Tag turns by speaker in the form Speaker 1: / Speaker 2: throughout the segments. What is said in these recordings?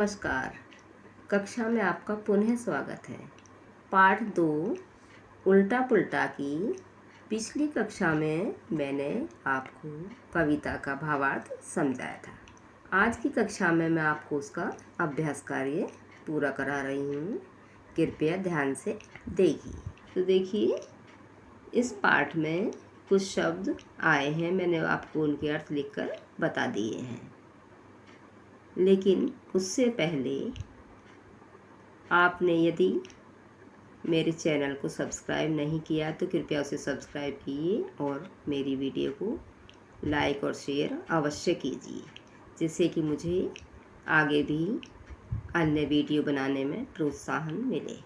Speaker 1: नमस्कार। कक्षा में आपका पुनः स्वागत है। पाठ 2 उल्टा पुल्टा की पिछली कक्षा में मैंने आपको कविता का भावार्थ समझाया था। आज की कक्षा में मैं आपको उसका अभ्यास कार्य पूरा करा रही हूँ। कृपया ध्यान से देखिए। तो देखिए, इस पाठ में कुछ शब्द आए हैं, मैंने आपको उनके अर्थ लिखकर बता दिए हैं। लेकिन उससे पहले आपने यदि मेरे चैनल को सब्सक्राइब नहीं किया तो कृपया उसे सब्सक्राइब कीजिए और मेरी वीडियो को लाइक और शेयर अवश्य कीजिए, जिससे कि मुझे आगे भी अन्य वीडियो बनाने में प्रोत्साहन मिले।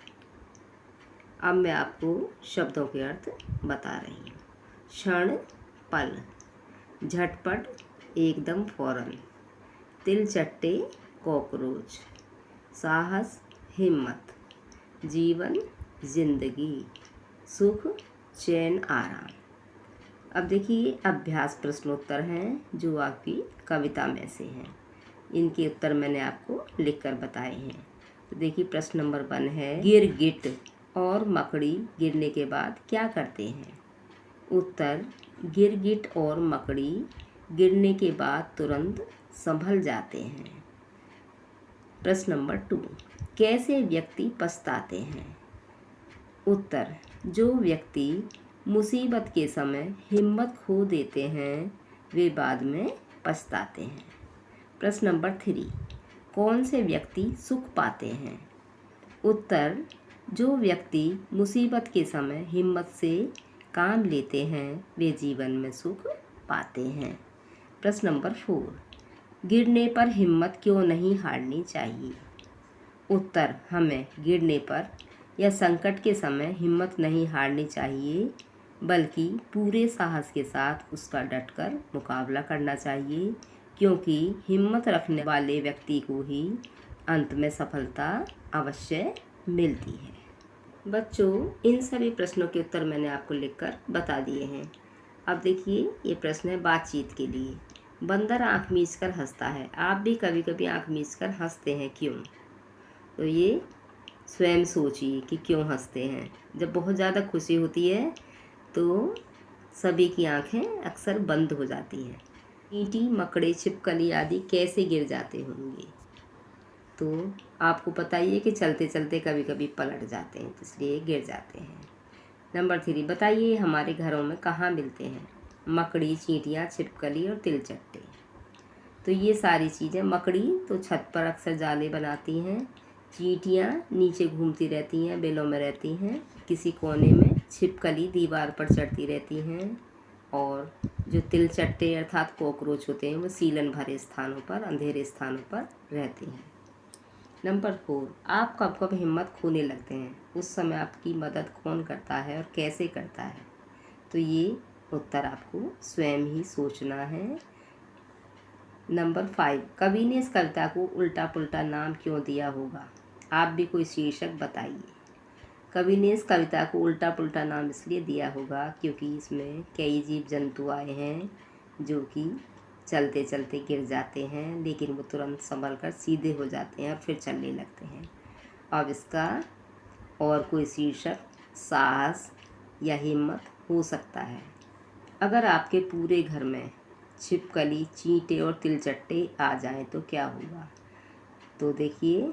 Speaker 1: अब मैं आपको शब्दों के अर्थ बता रही हूँ। क्षण, पल, झटपट, एकदम, फौरन, तिलचट्टे, कॉकरोच, साहस, हिम्मत, जीवन, जिंदगी, सुख, चैन, आराम। अब देखिए, अभ्यास प्रश्नोत्तर हैं जो आपकी कविता में से हैं। इनके उत्तर मैंने आपको लिखकर बताए हैं। तो देखिए, प्रश्न नंबर 1 है, गिरगिट और मकड़ी गिरने के बाद क्या करते हैं? उत्तर, गिरगिट और मकड़ी गिरने के बाद तुरंत संभल जाते हैं। प्रश्न नंबर 2, कैसे व्यक्ति पछताते हैं? उत्तर, जो व्यक्ति मुसीबत के समय हिम्मत खो देते हैं वे बाद में पछताते हैं। प्रश्न नंबर 3, कौन से व्यक्ति सुख पाते हैं? उत्तर, जो व्यक्ति मुसीबत के समय हिम्मत से काम लेते हैं वे जीवन में सुख पाते हैं। प्रश्न नंबर 4, गिरने पर हिम्मत क्यों नहीं हारनी चाहिए? उत्तर, हमें गिरने पर या संकट के समय हिम्मत नहीं हारनी चाहिए, बल्कि पूरे साहस के साथ उसका डटकर मुकाबला करना चाहिए, क्योंकि हिम्मत रखने वाले व्यक्ति को ही अंत में सफलता अवश्य मिलती है। बच्चों, इन सभी प्रश्नों के उत्तर मैंने आपको लिखकर बता दिए हैं। अब देखिए, ये प्रश्न है बातचीत के लिए। बंदर आँख मीचकर हंसता है। आप भी कभी कभी आँख मीचकर हंसते हैं, क्यों? तो ये स्वयं सोचिए कि क्यों हंसते हैं। जब बहुत ज़्यादा खुशी होती है तो सभी की आँखें अक्सर बंद हो जाती हैं। चींटी, मकड़े, छिपकली आदि कैसे गिर जाते होंगे? तो आपको पता ही है कि चलते चलते कभी कभी पलट जाते हैं, तो इसलिए गिर जाते हैं। नंबर 3, बताइए हमारे घरों में कहाँ मिलते हैं? मकड़ी, चींटियाँ, छिपकली और तिलचट्टे। तो ये सारी चीज़ें, मकड़ी तो छत पर अक्सर जाले बनाती हैं, चींटियाँ नीचे घूमती रहती हैं, बेलों में रहती हैं किसी कोने में, छिपकली दीवार पर चढ़ती रहती हैं, और जो तिलचट्टे अर्थात कॉकरोच होते हैं वो सीलन भरे स्थानों पर, अंधेरे स्थानों पर रहते हैं। नंबर 4, आप कब कब हिम्मत खोने लगते हैं? उस समय आपकी मदद कौन करता है और कैसे करता है? तो ये उत्तर आपको स्वयं ही सोचना है। नंबर 5, कवि ने इस कविता को उल्टा पुल्टा नाम क्यों दिया होगा? आप भी कोई शीर्षक बताइए। कवि ने इस कविता को उल्टा पुल्टा नाम इसलिए दिया होगा क्योंकि इसमें कई जीव जंतु आए हैं जो कि चलते चलते गिर जाते हैं, लेकिन वो तुरंत संभल कर सीधे हो जाते हैं और फिर चलने लगते हैं। अब इसका और कोई शीर्षक साहस या हिम्मत हो सकता है। अगर आपके पूरे घर में छिपकली, चींटे और तिलचट्टे आ जाएं तो क्या होगा? तो देखिए,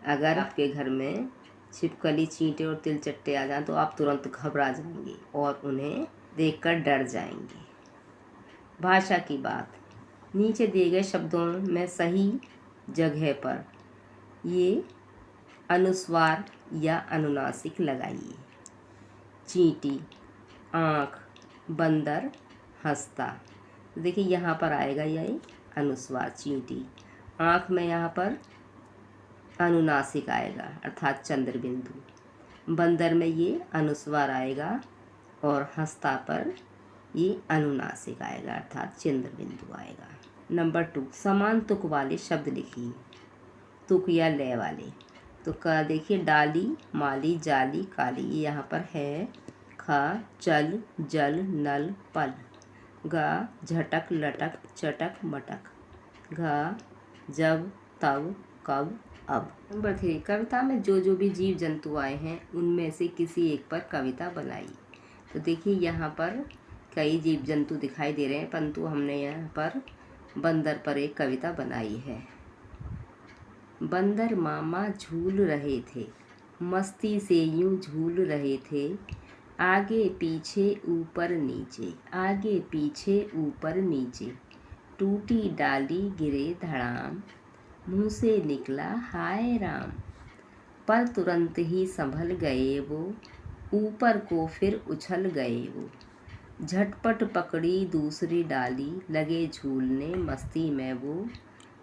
Speaker 1: अगर आपके घर में छिपकली, चींटे और तिलचट्टे आ जाएं तो आप तुरंत घबरा जाएंगे और उन्हें देखकर डर जाएंगे। भाषा की बात, नीचे दिए गए शब्दों में सही जगह पर ये अनुस्वार या अनुनासिक लगाइए। चींटी, आँख, बंदर, हंसता। देखिए, यहाँ पर आएगा यही अनुस्वार चींटी। आँख में यहाँ पर अनुनासिक आएगा अर्थात चंद्र बिंदु। बंदर में ये अनुस्वार आएगा और हंसता पर ये अनुनासिक आएगा अर्थात चंद्र बिंदु आएगा। नंबर 2, समान तुक वाले शब्द लिखिए। तुक या लय वाले। तो का देखिए, डाली, माली, जाली, काली, ये यहाँ पर है। खा, चल, जल, नल, पल। गा, झटक, लटक, चटक, मटक। घा, जब, तब, कब, अब। नंबर 3, कविता में जो जो भी जीव जंतु आए हैं उनमें से किसी एक पर कविता बनाई। तो देखिए यहाँ पर कई जीव जंतु दिखाई दे रहे हैं, परंतु हमने यहाँ पर बंदर पर एक कविता बनाई है। बंदर मामा झूल रहे थे, मस्ती से यूं झूल रहे थे, आगे पीछे ऊपर नीचे, आगे पीछे ऊपर नीचे, टूटी डाली गिरे धड़ाम, मुँह से निकला हाय राम। पर तुरंत ही संभल गए वो, ऊपर को फिर उछल गए वो, झटपट पकड़ी दूसरी डाली, लगे झूलने मस्ती में वो।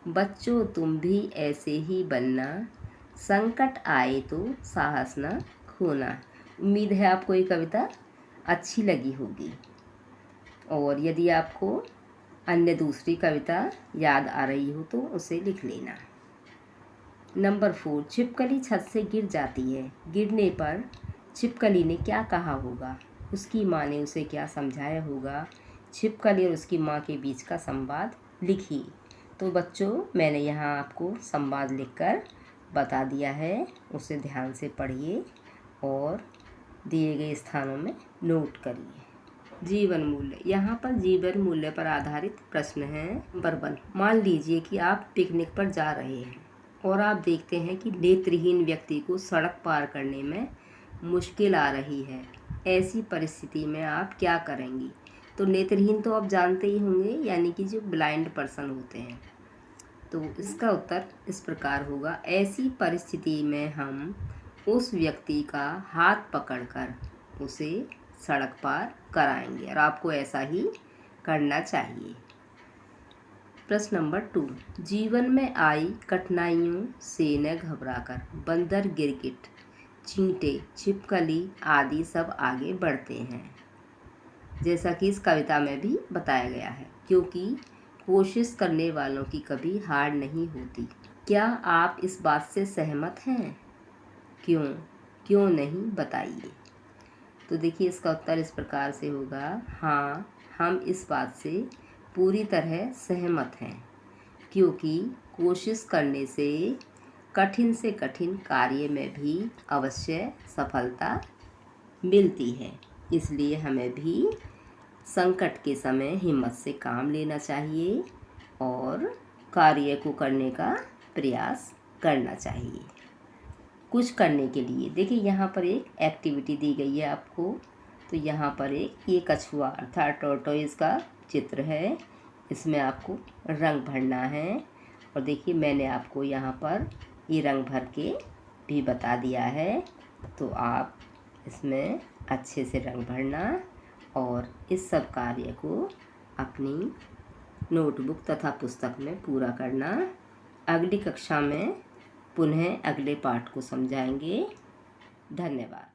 Speaker 1: बच्चों तुम भी ऐसे ही बनना, संकट आए तो साहस न खोना। उम्मीद है आपको ये कविता अच्छी लगी होगी, और यदि आपको अन्य दूसरी कविता याद आ रही हो तो उसे लिख लेना। नंबर 4, छिपकली छत से गिर जाती है, गिरने पर छिपकली ने क्या कहा होगा, उसकी माँ ने उसे क्या समझाया होगा। छिपकली और उसकी माँ के बीच का संवाद लिखिए। तो बच्चों मैंने यहाँ आपको संवाद लिखकर बता दिया है, उसे ध्यान से पढ़िए और दिए गए स्थानों में नोट करिए। जीवन मूल्य, यहाँ पर जीवन मूल्य पर आधारित प्रश्न है। नंबर 1, मान लीजिए कि आप पिकनिक पर जा रहे हैं और आप देखते हैं कि नेत्रहीन व्यक्ति को सड़क पार करने में मुश्किल आ रही है। ऐसी परिस्थिति में आप क्या करेंगी। तो नेत्रहीन तो आप जानते ही होंगे, यानी कि जो ब्लाइंड पर्सन होते हैं। तो इसका उत्तर इस प्रकार होगा, ऐसी परिस्थिति में हम उस व्यक्ति का हाथ पकड़कर उसे सड़क पार कराएंगे, और आपको ऐसा ही करना चाहिए। प्रश्न नंबर 2, जीवन में आई कठिनाइयों से न घबराकर बंदर, गिरगिट, चींटे, छिपकली आदि सब आगे बढ़ते हैं, जैसा कि इस कविता में भी बताया गया है, क्योंकि कोशिश करने वालों की कभी हार नहीं होती। क्या आप इस बात से सहमत हैं? क्यों नहीं, बताइए। तो देखिए इसका उत्तर इस प्रकार से होगा, हाँ हम इस बात से पूरी तरह सहमत हैं, क्योंकि कोशिश करने से कठिन कार्य में भी अवश्य सफलता मिलती है। इसलिए हमें भी संकट के समय हिम्मत से काम लेना चाहिए और कार्य को करने का प्रयास करना चाहिए। कुछ करने के लिए देखिए यहाँ पर एक एक्टिविटी दी गई है आपको। तो यहाँ पर ये कछुआ अर्थात टॉर्टोइज का चित्र है, इसमें आपको रंग भरना है। और देखिए मैंने आपको यहाँ पर ये रंग भर के भी बता दिया है, तो आप इसमें अच्छे से रंग भरना और इस सब कार्य को अपनी नोटबुक तथा पुस्तक में पूरा करना। अगली कक्षा में पुनः अगले पाठ को समझाएंगे। धन्यवाद।